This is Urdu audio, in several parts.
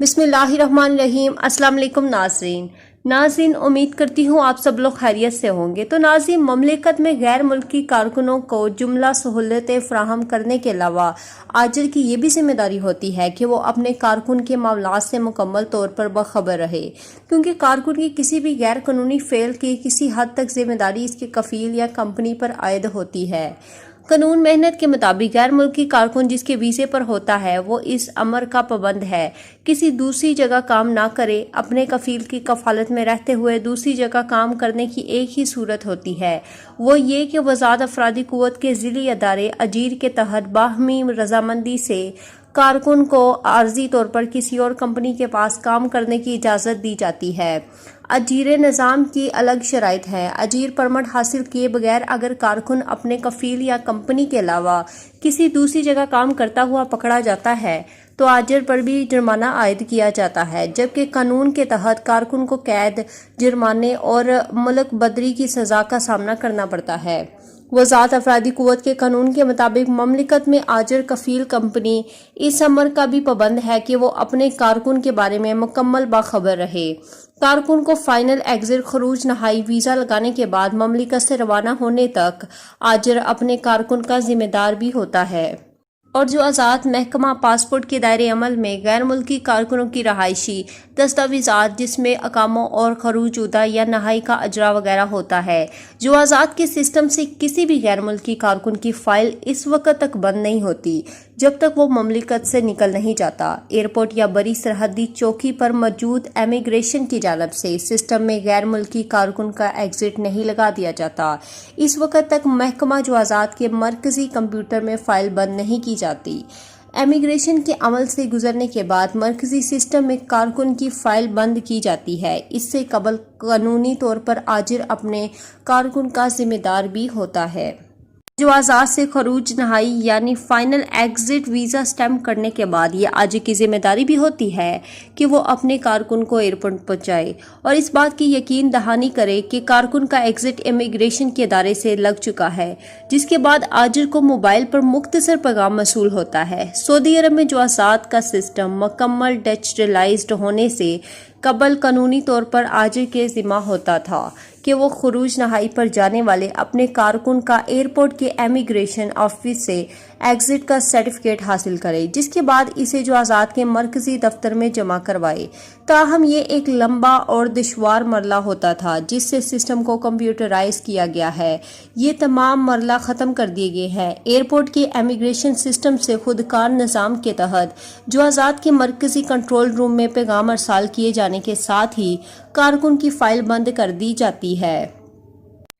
بسم اللہ الرحمن الرحیم۔ السلام علیکم ناظرین، امید کرتی ہوں آپ سب لوگ خیریت سے ہوں گے۔ تو ناظرین، مملکت میں غیر ملکی کارکنوں کو جملہ سہولتیں فراہم کرنے کے علاوہ آجر کی یہ بھی ذمہ داری ہوتی ہے کہ وہ اپنے کارکن کے معاملات سے مکمل طور پر باخبر رہے، کیونکہ کارکن کی کسی بھی غیر قانونی فعل کی کسی حد تک ذمہ داری اس کے کفیل یا کمپنی پر عائد ہوتی ہے۔ قانون محنت کے مطابق غیر ملکی کارکن جس کے ویزے پر ہوتا ہے وہ اس امر کا پابند ہے کسی دوسری جگہ کام نہ کرے۔ اپنے کفیل کی کفالت میں رہتے ہوئے دوسری جگہ کام کرنے کی ایک ہی صورت ہوتی ہے، وہ یہ کہ وزارت افرادی قوت کے ذیلی ادارے اجیر کے تحت باہمی رضامندی سے کارکن کو عارضی طور پر کسی اور کمپنی کے پاس کام کرنے کی اجازت دی جاتی ہے۔ اجیر نظام کی الگ شرائط ہیں۔ اجیر پرمٹ حاصل کیے بغیر اگر کارکن اپنے کفیل یا کمپنی کے علاوہ کسی دوسری جگہ کام کرتا ہوا پکڑا جاتا ہے تو آجر پر بھی جرمانہ عائد کیا جاتا ہے، جبکہ قانون کے تحت کارکن کو قید، جرمانے اور ملک بدری کی سزا کا سامنا کرنا پڑتا ہے۔ وزارت افرادی قوت کے قانون کے مطابق مملکت میں آجر کفیل کمپنی اس امر کا بھی پابند ہے کہ وہ اپنے کارکن کے بارے میں مکمل باخبر رہے۔ کارکن کو فائنل ایگزٹ خروج نہائی ویزا لگانے کے بعد مملکت سے روانہ ہونے تک آجر اپنے کارکن کا ذمہ دار بھی ہوتا ہے۔ اور جو آزاد محکمہ پاسپورٹ کے دائرے عمل میں غیر ملکی کارکنوں کی رہائشی دستاویزات جس میں اقامہ اور خروج عہدہ یا نہائی کا اجرا وغیرہ ہوتا ہے، جو آزاد کے سسٹم سے کسی بھی غیر ملکی کارکن کی فائل اس وقت تک بند نہیں ہوتی جب تک وہ مملکت سے نکل نہیں جاتا۔ ایئرپورٹ یا بری سرحدی چوکی پر موجود امیگریشن کی جانب سے سسٹم میں غیر ملکی کارکن کا ایگزٹ نہیں لگا دیا جاتا، اس وقت تک محکمہ جو آزاد کے مرکزی کمپیوٹر میں فائل بند نہیں کی جاتی۔ امیگریشن کے عمل سے گزرنے کے بعد مرکزی سسٹم میں کارکن کی فائل بند کی جاتی ہے۔ اس سے قبل قانونی طور پر آجر اپنے کارکن کا ذمہ دار بھی ہوتا ہے۔ جو آزاد سے خروج نہائی یعنی فائنل ایگزٹ ویزا سٹیمپ کرنے کے بعد یہ آجر کی ذمہ داری بھی ہوتی ہے کہ وہ اپنے کارکن کو ایئرپورٹ پہنچائے اور اس بات کی یقین دہانی کرے کہ کارکن کا ایگزٹ امیگریشن کے ادارے سے لگ چکا ہے، جس کے بعد آجر کو موبائل پر مختصر پیغام موصول ہوتا ہے۔ سعودی عرب میں جو آزاد کا سسٹم مکمل ڈیجیٹلائزڈ ہونے سے قبل قانونی طور پر آجر کے ذمہ ہوتا تھا کہ وہ خروج نہائی پر جانے والے اپنے کارکن کا ایئرپورٹ کے امیگریشن آفس سے ایگزٹ کا سرٹیفکیٹ حاصل کرے، جس کے بعد اسے جو آزاد کے مرکزی دفتر میں جمع کروائے۔ تاہم یہ ایک لمبا اور دشوار مرحلہ ہوتا تھا جس سے سسٹم کو کمپیوٹرائز کیا گیا ہے۔ یہ تمام مرحلہ ختم کر دیے گئے ہیں۔ ایئرپورٹ کے امیگریشن سسٹم سے خودکار نظام کے تحت جو آزاد کے مرکزی کنٹرول روم میں پیغام ارسال کیے جانے کے ساتھ ہی کارکن کی فائل بند کر دی جاتی ہے۔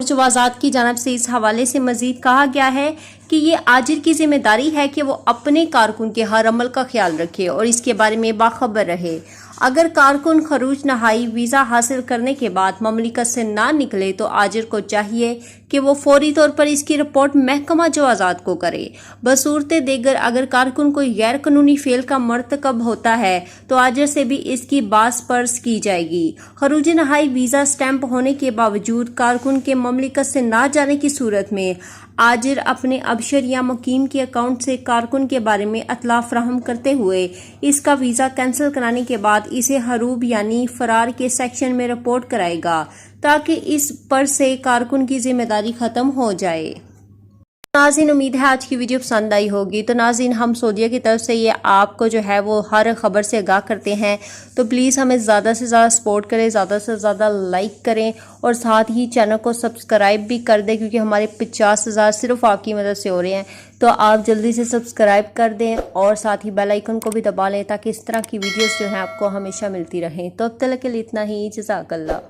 جو آزاد کی جانب سے اس حوالے سے مزید کہا گیا ہے کہ یہ آجر کی ذمہ داری ہے کہ وہ اپنے کارکن کے ہر عمل کا خیال رکھے اور اس کے بارے میں باخبر رہے۔ اگر کارکن خروج نہائی ویزا حاصل کرنے کے بعد مملکت سے نہ نکلے تو آجر کو چاہیے کہ وہ فوری طور پر اس کی رپورٹ محکمہ جو آزاد کو کرے۔ بصورت دیگر اگر کارکن کوئی غیر قانونی فعل کا مرتکب ہوتا ہے تو آجر سے بھی اس کی باز پرس کی جائے گی۔ خروج نہائی ویزا سٹیمپ ہونے کے باوجود کارکن کے مملکت سے نہ جانے کی صورت میں آجر اپنے ابشر یا مقیم کے اکاؤنٹ سے کارکن کے بارے میں اطلاع فراہم کرتے ہوئے اس کا ویزا کینسل کرانے کے بعد اسے ہروب یعنی فرار کے سیکشن میں رپورٹ کرائے گا تاکہ اس پر سے کارکن کی ذمہ داری ختم ہو جائے۔ ناظرین، امید ہے آج کی ویڈیو پسند آئی ہوگی۔ تو ناظرین، ہم سعودیہ کی طرف سے یہ آپ کو جو ہے وہ ہر خبر سے آگاہ کرتے ہیں، تو پلیز ہمیں زیادہ سے زیادہ سپورٹ کریں، زیادہ سے زیادہ لائک کریں اور ساتھ ہی چینل کو سبسکرائب بھی کر دیں، کیونکہ ہمارے 50,000 صرف آپ کی مدد سے ہو رہے ہیں۔ تو آپ جلدی سے سبسکرائب کر دیں اور ساتھ ہی بیل آئیکن کو بھی دبا لیں تاکہ اس طرح کی ویڈیوز جو ہیں آپ کو ہمیشہ ملتی رہیں۔ تو اب تک کے لیے اتنا ہی، جزاک اللہ۔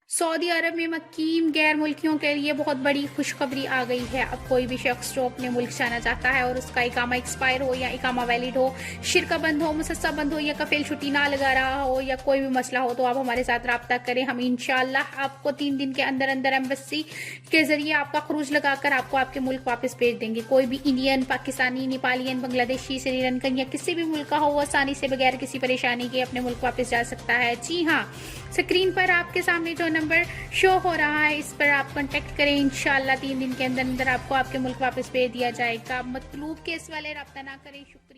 سعودی عرب میں مقیم غیر ملکیوں کے لیے بہت بڑی خوشخبری آ گئی ہے۔ اب کوئی بھی شخص جو اپنے ملک جانا چاہتا ہے اور اس کا اقامہ ایکسپائر ہو یا اقامہ ویلڈ ہو، شرکہ بند ہو، مسسہ بند ہو یا کفیل چھٹی نہ لگا رہا ہو یا کوئی بھی مسئلہ ہو، تو آپ ہمارے ساتھ رابطہ کریں۔ ہم انشاءاللہ آپ کو 3 دن کے اندر ایمبیسی کے ذریعے آپ کا خروج لگا کر آپ کو آپ کے ملک واپس بھیج دیں گے۔ کوئی بھی انڈین، پاکستانی، نیپالین، بنگلہ دیشی، سری لنکن یا کسی بھی ملک کا ہو، وہ آسانی سے بغیر کسی پریشانی کے اپنے ملک واپس جا سکتا ہے۔ جی ہاں، اسکرین پر آپ کے سامنے جو نمبر شو ہو رہا ہے اس پر آپ کانٹیکٹ کریں۔ انشاءاللہ 3 دن کے اندر آپ کو آپ کے ملک واپس بھیج دیا جائے گا۔ مطلوب کیس والے رابطہ نہ کریں۔ شکریہ۔